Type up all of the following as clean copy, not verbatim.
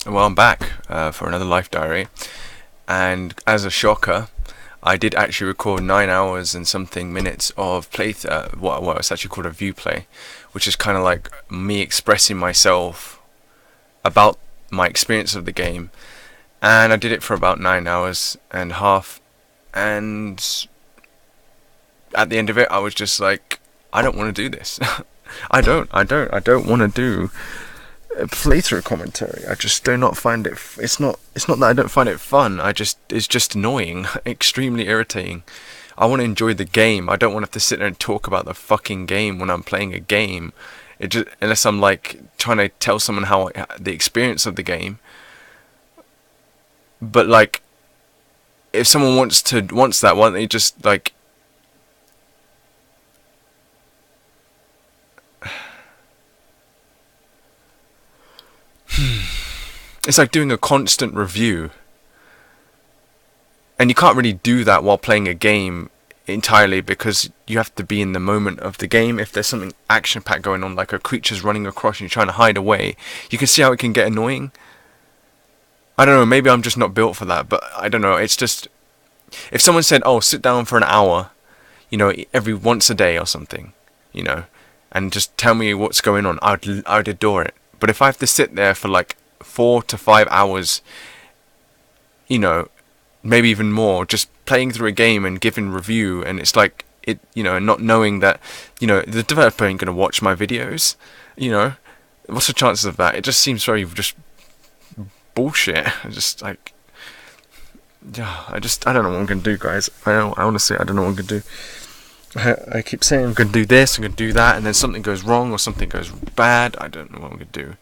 Well, I'm back for another life diary, and as a shocker, I did actually record 9 hours and something minutes of what it's actually called a view play, which is kind of like me expressing myself about my experience of the game, and I did it for about 9 hours and a half, and at the end of it, I was just like, I don't want to do this. I don't want to do playthrough commentary. I just do not find it. It's not that I don't find it fun. It's just annoying, extremely irritating. I want to enjoy the game. I don't want to have to sit there and talk about the fucking game when I'm playing a game. Unless I'm like trying to tell someone how the experience of the game. But like, if someone wants that, why don't they just like? It's like doing a constant review. And you can't really do that while playing a game entirely, because you have to be in the moment of the game. If there's something action-packed going on, like a creature's running across and you're trying to hide away, you can see how it can get annoying. I don't know, maybe I'm just not built for that, but I don't know, it's just... If someone said, oh, sit down for an hour, every once a day or something, and just tell me what's going on, I'd adore it. But if I have to sit there for like 4 to 5 hours, maybe even more, just playing through a game and giving review, and it's like not knowing that the developer ain't gonna watch my videos, what's the chances of that? It just seems very just bullshit. I don't know what I'm gonna do, guys. Honestly, I don't know what I'm gonna do. I keep saying I'm gonna do this, I'm gonna do that, and then something goes wrong or something goes bad. I don't know what I'm gonna do.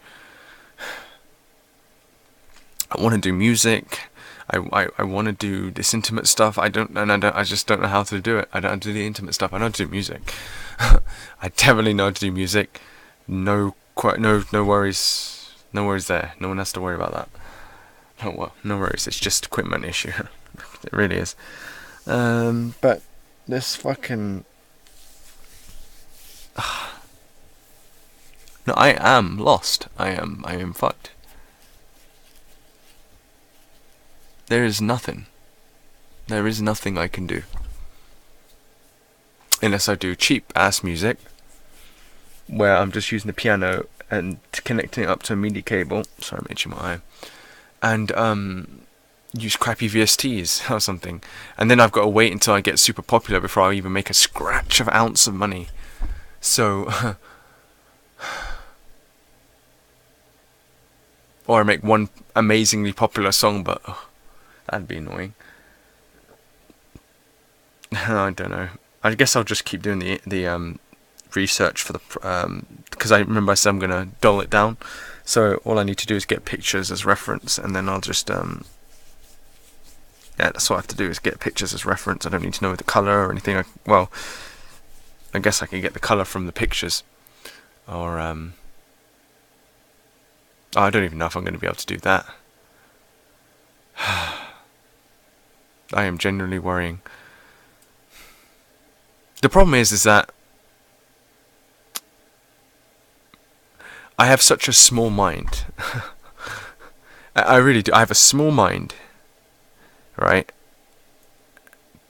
I want to do music. I want to do this intimate stuff. I just don't know how to do it. I don't do the intimate stuff. I know how to do music. I definitely know how to do music. No worries. No worries there. No one has to worry about that. No worries. It's just equipment issue. It really is. But this fucking... No, I am lost. I am fucked. There is nothing. There is nothing I can do. Unless I do cheap ass music, where I'm just using the piano and connecting it up to a MIDI cable. Sorry, I'm itching my eye. And use crappy VSTs or something. And then I've got to wait until I get super popular before I even make a scratch of ounce of money. So... or I make one amazingly popular song, but... that'd be annoying. I don't know. I guess I'll just keep doing the research for the because I remember I said I'm gonna dull it down. So all I need to do is get pictures as reference, and then I'll just yeah, that's what I have to do is get pictures as reference. I don't need to know the color or anything. I guess I can get the color from the pictures, or I don't even know if I'm going to be able to do that. I am genuinely worrying. The problem is that I have such a small mind. I really do. I have a small mind, right?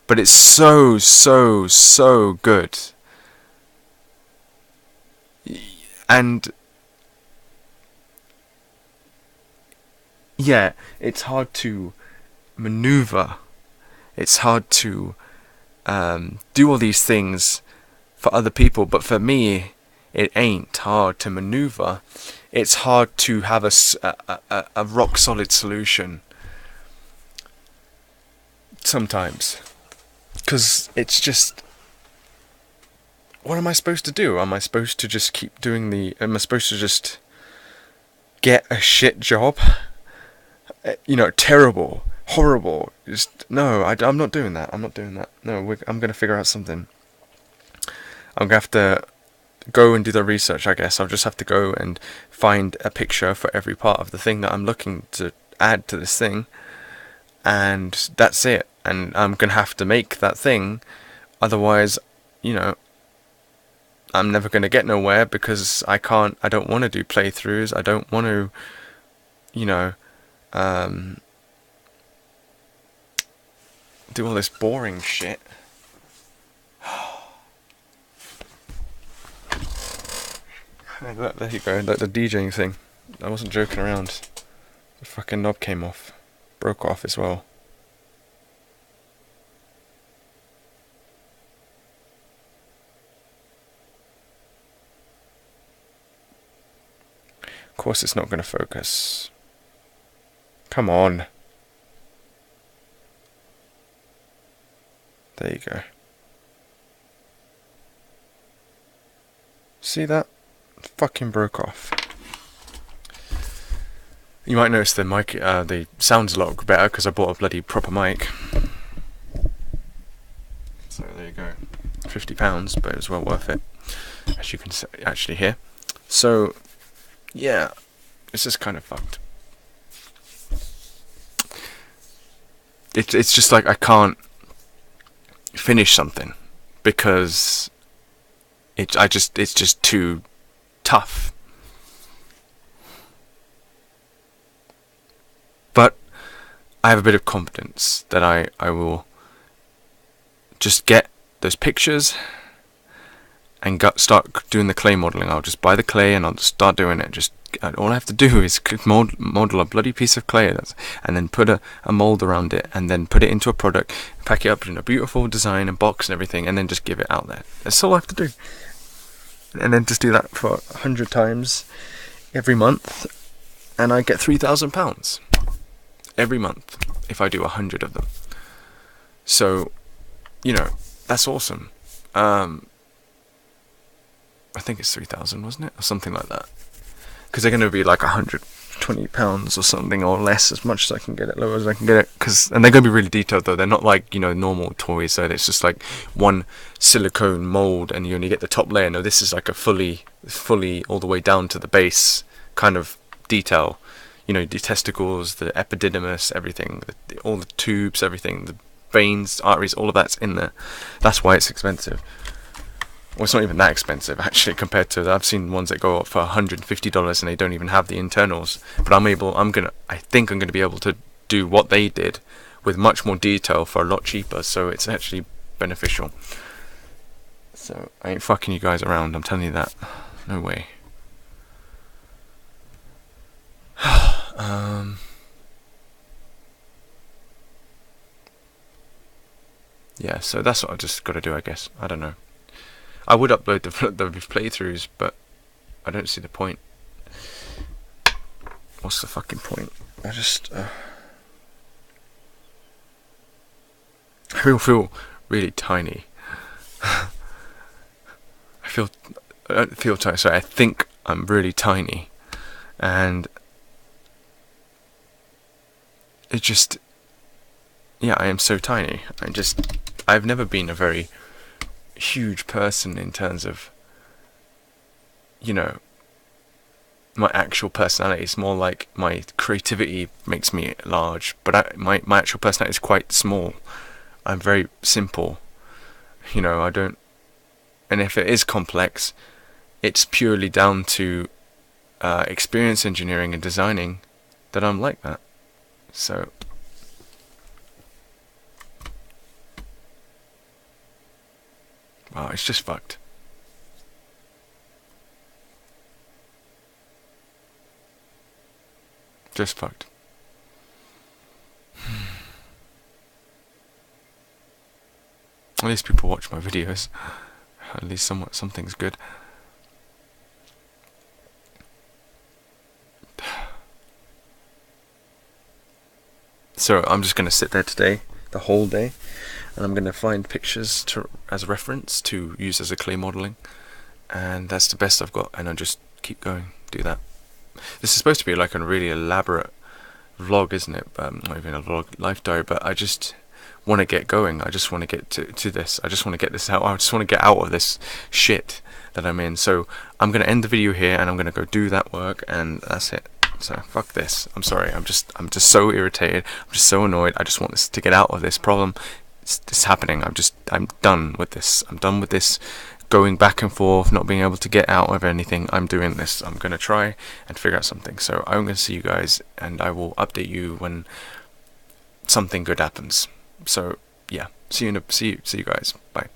But it's so good. And yeah, it's hard to maneuver. It's hard to do all these things for other people, but for me, it ain't hard to maneuver. It's hard to have a rock solid solution sometimes, because it's just, what am I supposed to do? Am I supposed to just keep doing am I supposed to just get a shit job? Terrible, horrible. Just no, I'm not doing that. No, I'm gonna figure out something. I'm gonna have to go and do the research, I guess. I'll just have to go and find a picture for every part of the thing that I'm looking to add to this thing, and that's it. And I'm gonna have to make that thing, otherwise, I'm never gonna get nowhere, because I don't want to do playthroughs. I don't want to, do all this boring shit. There you go, like the DJing thing. I wasn't joking around. The fucking knob came off. Broke off as well. Of course it's not going to focus. Come on. There you go. See that? Fucking broke off. You might notice the mic, the sound's a lot better because I bought a bloody proper mic. So there you go. £50, but it was well worth it, as you can actually hear. So, yeah, it's just kind of fucked. It's just like I can't finish something because it's just too tough. But I have a bit of confidence that I will just get those pictures and start doing the clay modeling. I'll just buy the clay and I'll just start doing it. All I have to do is model a bloody piece of clay and then put a mold around it and then put it into a product, pack it up in a beautiful design and box and everything, and then just give it out there. That's all I have to do. And then just do that for 100 times every month, and I get £3,000 every month if I do 100 of them. So, you know, that's awesome. I think it's 3,000, wasn't it, or something like that? Because they're going to be like £120 or something, or less, as much as I can get it, low as I can get it. And they're going to be really detailed though. They're not like, you know, normal toys. So it's just like one silicone mold, and you only get the top layer. No, this is like a fully all the way down to the base kind of detail. You know, the testicles, the epididymis, everything, all the tubes, everything, the veins, arteries, all of that's in there. That's why it's expensive. Well, it's not even that expensive actually compared to, I've seen ones that go up for $150 and they don't even have the internals. But I think I'm gonna be able to do what they did with much more detail for a lot cheaper. So it's actually beneficial. So I ain't fucking you guys around. I'm telling you that. No way. Yeah, so that's what I've just got to do, I guess. I don't know. I would upload the playthroughs, but I don't see the point. What's the fucking point? I just I feel really tiny. I don't feel tiny. Sorry, I think I'm really tiny, and it just, yeah, I am so tiny. I've never been a very huge person in terms of, you know, my actual personality. It's more like my creativity makes me large, but my actual personality is quite small. I'm very simple, you know. And if it is complex, it's purely down to experience engineering and designing that I'm like that. So wow, it's just fucked. Just fucked. At least people watch my videos. At least something's good. So I'm just going to sit there today, the whole day, and I'm going to find pictures as reference to use as a clay modeling, and that's the best I've got, and I'll just keep going, do that. This is supposed to be like a really elaborate vlog, isn't it? Not even a vlog, life diary, but I just want to get going. I just want to get to this. I just want to get this out. I just want to get out of this shit that I'm in. So I'm going to end the video here, and I'm going to go do that work, and that's it. So fuck this. I'm sorry. I'm just so irritated. I'm just so annoyed. I just want this to get out of this problem. It's happening. I'm done with this. I'm done with this going back and forth, not being able to get out of anything, I'm doing this. I'm going to try and figure out something. So I'm going to see you guys, and I will update you when something good happens. So yeah, see you guys. Bye.